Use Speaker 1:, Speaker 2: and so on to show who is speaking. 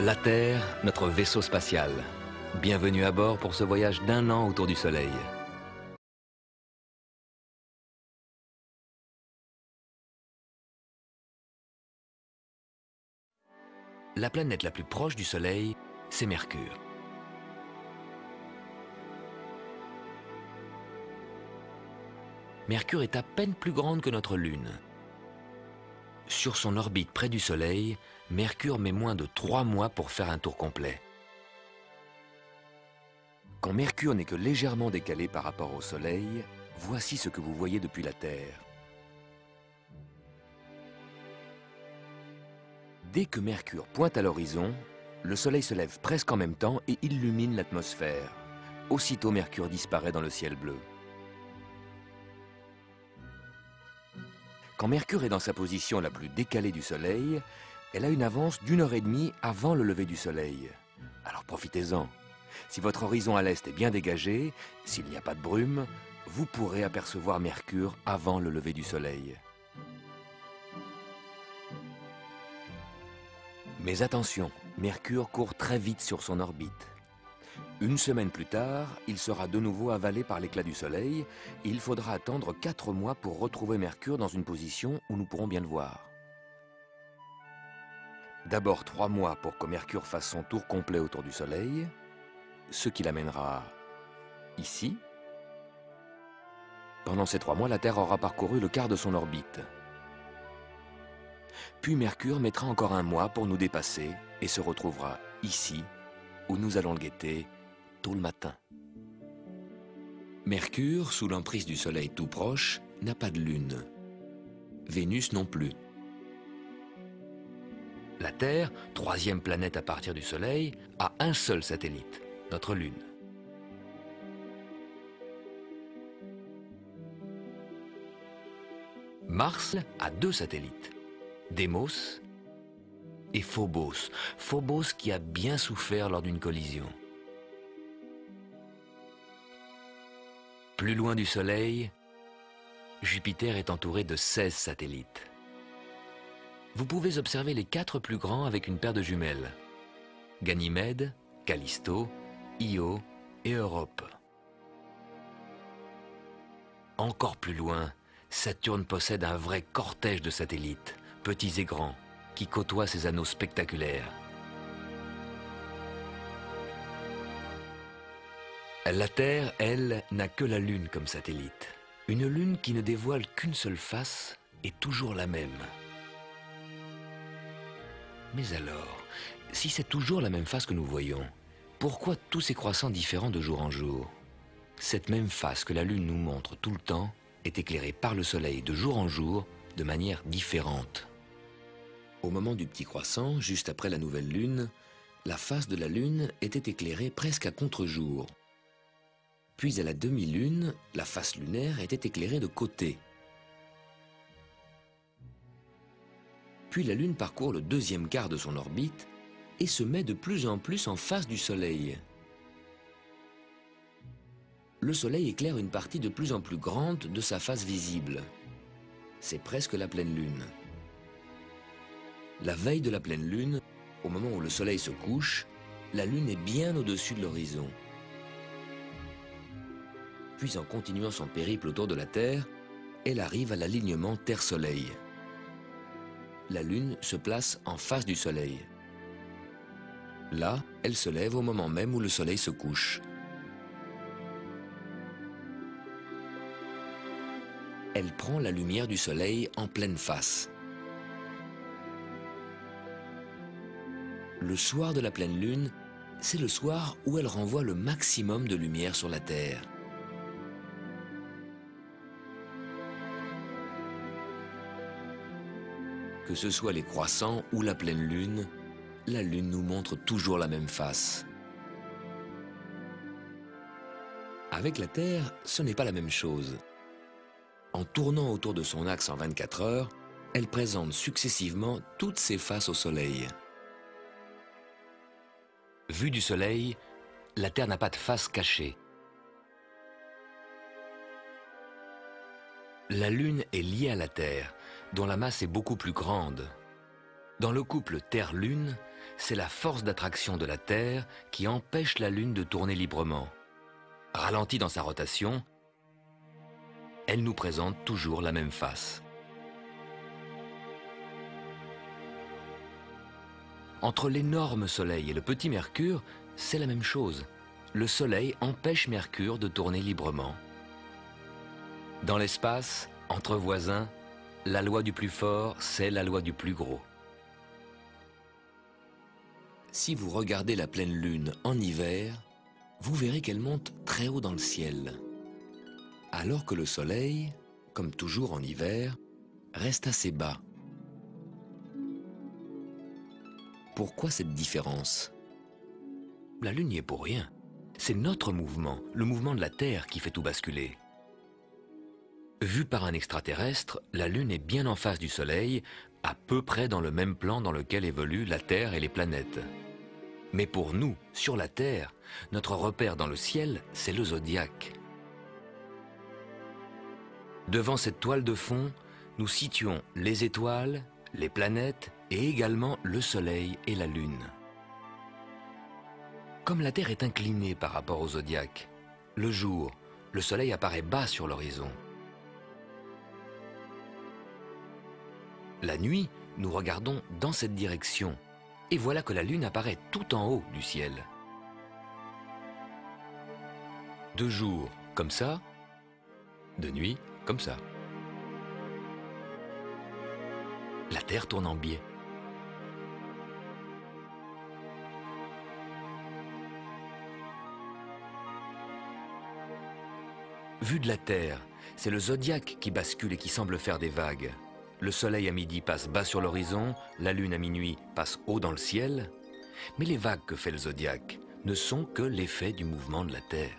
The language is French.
Speaker 1: La Terre, notre vaisseau spatial. Bienvenue à bord pour ce voyage d'1 an autour du Soleil. La planète la plus proche du Soleil, c'est Mercure. Mercure est à peine plus grande que notre Lune. Sur son orbite près du Soleil, Mercure met moins de 3 mois pour faire un tour complet. Quand Mercure n'est que légèrement décalé par rapport au Soleil, voici ce que vous voyez depuis la Terre. Dès que Mercure pointe à l'horizon, le Soleil se lève presque en même temps et illumine l'atmosphère. Aussitôt, Mercure disparaît dans le ciel bleu. Quand Mercure est dans sa position la plus décalée du Soleil, elle a une avance d'1 heure et demie avant le lever du Soleil. Alors profitez-en. Si votre horizon à l'est est bien dégagé, s'il n'y a pas de brume, vous pourrez apercevoir Mercure avant le lever du Soleil. Mais attention, Mercure court très vite sur son orbite. 1 semaine plus tard, il sera de nouveau avalé par l'éclat du Soleil et il faudra attendre 4 mois pour retrouver Mercure dans une position où nous pourrons bien le voir. D'abord 3 mois pour que Mercure fasse son tour complet autour du Soleil, ce qui l'amènera ici. Pendant ces 3 mois, la Terre aura parcouru le quart de son orbite. Puis Mercure mettra encore 1 mois pour nous dépasser et se retrouvera ici, où nous allons le guetter tôt le matin. Mercure, sous l'emprise du Soleil tout proche, n'a pas de lune. Vénus non plus. La Terre, 3e planète à partir du Soleil, a un seul satellite, notre Lune. Mars a 2 satellites, Démos et Phobos. Phobos qui a bien souffert lors d'une collision. Plus loin du Soleil, Jupiter est entouré de 16 satellites. Vous pouvez observer les 4 plus grands avec une paire de jumelles. Ganymède, Callisto, Io et Europe. Encore plus loin, Saturne possède un vrai cortège de satellites, petits et grands, qui côtoient ses anneaux spectaculaires. La Terre, elle, n'a que la Lune comme satellite. Une Lune qui ne dévoile qu'une seule face et toujours la même. Mais alors, si c'est toujours la même face que nous voyons, pourquoi tous ces croissants différents de jour en jour? Cette même face que la Lune nous montre tout le temps est éclairée par le Soleil de jour en jour de manière différente. Au moment du petit croissant, juste après la nouvelle Lune, la face de la Lune était éclairée presque à contre-jour. Puis à la demi-lune, la face lunaire était éclairée de côté. Puis la Lune parcourt le 2e quart de son orbite et se met de plus en plus en face du Soleil. Le Soleil éclaire une partie de plus en plus grande de sa face visible. C'est presque la pleine Lune. La veille de la pleine Lune, au moment où le Soleil se couche, la Lune est bien au-dessus de l'horizon. Puis en continuant son périple autour de la Terre, elle arrive à l'alignement Terre-Soleil. La Lune se place en face du Soleil. Là, elle se lève au moment même où le Soleil se couche. Elle prend la lumière du Soleil en pleine face. Le soir de la pleine Lune, c'est le soir où elle renvoie le maximum de lumière sur la Terre. Que ce soit les croissants ou la pleine Lune, la Lune nous montre toujours la même face. Avec la Terre, ce n'est pas la même chose. En tournant autour de son axe en 24 heures, elle présente successivement toutes ses faces au Soleil. Vue du Soleil, la Terre n'a pas de face cachée. La Lune est liée à la Terre, dont la masse est beaucoup plus grande. Dans le couple Terre-Lune, c'est la force d'attraction de la Terre qui empêche la Lune de tourner librement. Ralentie dans sa rotation, elle nous présente toujours la même face. Entre l'énorme Soleil et le petit Mercure, c'est la même chose. Le Soleil empêche Mercure de tourner librement. Dans l'espace, entre voisins, la loi du plus fort, c'est la loi du plus gros. Si vous regardez la pleine Lune en hiver, vous verrez qu'elle monte très haut dans le ciel, alors que le Soleil, comme toujours en hiver, reste assez bas. Pourquoi cette différence? La Lune n'y est pour rien. C'est notre mouvement, le mouvement de la Terre qui fait tout basculer. Vue par un extraterrestre, la Lune est bien en face du Soleil, à peu près dans le même plan dans lequel évoluent la Terre et les planètes. Mais pour nous, sur la Terre, notre repère dans le ciel, c'est le zodiaque. Devant cette toile de fond, nous situons les étoiles, les planètes et également le Soleil et la Lune. Comme la Terre est inclinée par rapport au zodiaque, le jour, le Soleil apparaît bas sur l'horizon. La nuit, nous regardons dans cette direction, et voilà que la Lune apparaît tout en haut du ciel. De jour, comme ça, de nuit, comme ça. La Terre tourne en biais. Vue de la Terre, c'est le zodiaque qui bascule et qui semble faire des vagues. Le Soleil à midi passe bas sur l'horizon, la Lune à minuit passe haut dans le ciel. Mais les vagues que fait le zodiaque ne sont que l'effet du mouvement de la Terre.